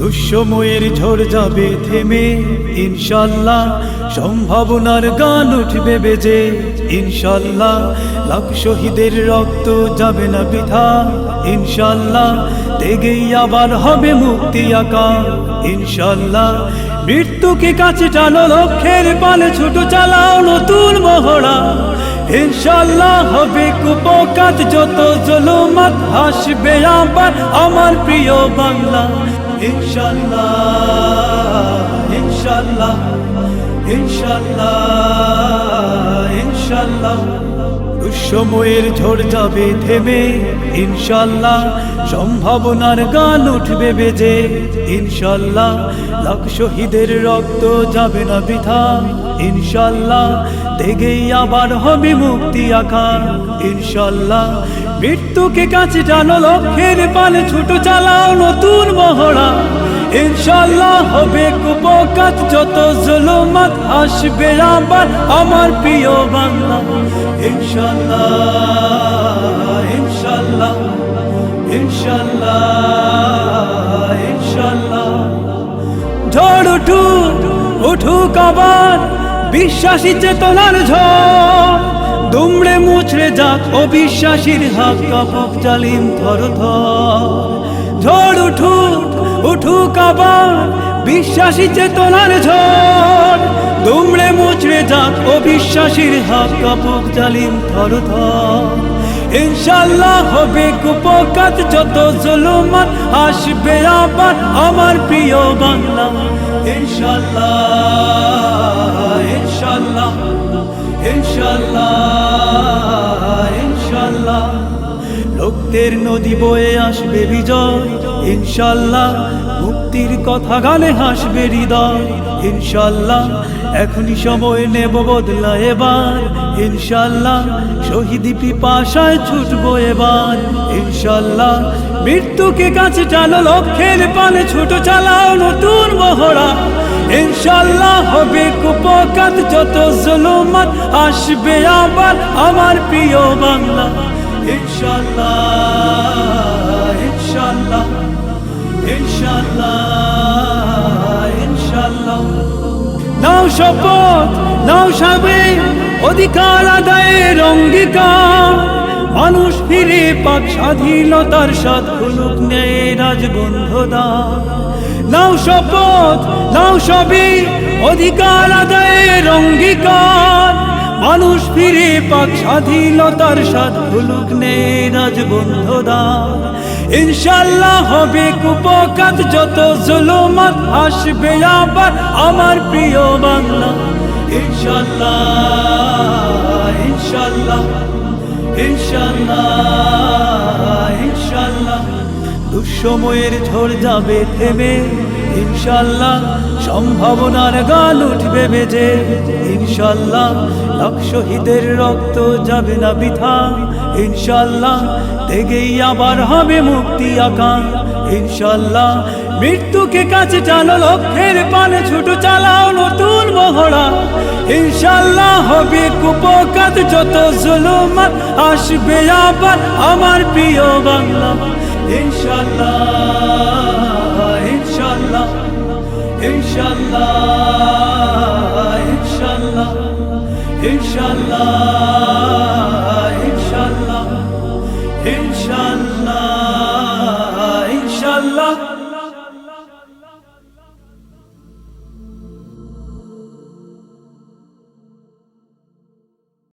দুঃসময়ের ঝড় যাবে থেমে ইনশাল্লাহ, সম্ভাবনার গান উঠবে বেজে ইনশাল্লাহ। লাখ শহীদের রক্ত যাবে না বৃথা ইনশাল্লাহ, তেগেই আবার হবে মুক্তি আঁকা ইনশাল্লাহ। মৃত্যুকে কাছে টানো, লক্ষ্যের পানে ছোট চালাও নতুন মহড়া ইনশাল্লাহ। হবে কুপকাত যত জুলুমাত, হাসবে আবার আমার প্রিয় বাংলা ইনশাল্লাহ ইনশাল্লাহ ইনশাল্লাহ ইনশাল্লাহ। দুঃসময়ের ঝড় যাবে থেমে ইনশাল্লাহ, সম্ভাবনার গান উঠবে বেজে ইনশাল্লাহ। লাখ শহীদের রক্ত যাবে না বৃথা ইনশাল্লাহ, তেগেই আবার হবে মুক্তি আঁকা ইনশাল্লাহ। মৃত্যুকে কাছে টানো, লক্ষ্যের পানে ছোট চালাও নতুন মহড়া ইনশাল্লাহ। হবে কুপকাত যত জুলুমাত, আসবে আবার আমার প্রিয় বাংলা ইনশাল্লাহ ইনশাল্লাহ ইনশাল্লাহ ইনশাল্লাহ। ঝড় উঠুক উঠুক আবার বিশ্বাসী চেতনার ঝড়, দুমড়ে মুছড়ে যাক অবিশ্বাসীর হাত, কাঁপুক জালিম থরথর। ঝড় উঠুক উঠুক আবার বিশ্বাসী চেতনার ঝড়, দুমড়ে মুছড়ে যাক অবিশ্বাসীর হাত, কাঁপুক জালিম থরথর ইনশাল্লাহ। হবে কুপকাত যত জুলুমাত, আসবে আবার আমার প্রিয় বাংলা ইনশাল্লাহ ইনশাল্লাহ ইনশাল্লাহ ইনশাল্লাহ। রক্তের নদী বয়ে আসবে বিজয় ইনশাল্লাহ, মুক্তির কথা গানে হাসবে হৃদয় ইনশাল্লাহ। এখনই সময় নেব বদলা এবার ইনশাল্লাহ, শহীদি পিপাসায় ছুটবো এবার ইনশাল্লাহ। মৃত্যুকে কাছে টানো, লক্ষ্যের পানে ছোট চালাও নতুন মহড়া ইনশাল্লাহ। হবে কুপকাত যত জুলুমাত, আসবে আবার আমার প্রিয় বাংলা ইনশাল্লাহ ইনশাল্লাহ ইনশাল্লাহ ইনশাল্লাহ। নাও শপথ নাও স্বাধীন অধিকার আদায়ের অঙ্গীকার, মানুষ ফিরে পাক স্বাধীনতার স্বাদ, খুলুক ন্যায় রাজবন্ধদার। নাও শপথ নাও সবই অধিকার আদায়ের অঙ্গীকার, মানুষ ফিরে পাক স্বাধীনতার স্বাদ, খুলুক ন্যায় রাজবন্ধদার ইনশাল্লাহ। হবে কুপকাত যত জুলুমাত, আসবে আবার আমার প্রিয় বাংলা ইনশাল্লাহ ইনশাল্লাহ ইনশাল্লাহ ইনশাল্লাহ। দুঃসময়ের ঝড় যাবে থেমে ইনশাল্লাহ, সম্ভাবনার গান উঠবে বেজে ইনশাল্লাহ। লাখ শহীদের রক্ত যাবে না বৃথা ইনশাল্লাহ, তেগেই আবার হবে মুক্তি আঁকা ইনশাল্লাহ। মৃত্যুকে কাছে টানো, লক্ষ্যের পানে ছোট চালাও নতুন মহড়া ইনশাল্লাহ। হবে কুপকাত যত জুলুমাত, আসবে আবার আমার প্রিয় বাংলা ইনশাল্লাহ ইনশাল্লাহ ইনশাল্লাহ ইনশাল্লাহ ইনশাল্লাহ ইনশাল্লাহ ইনশাল্লাহ ইনশাল্লাহ।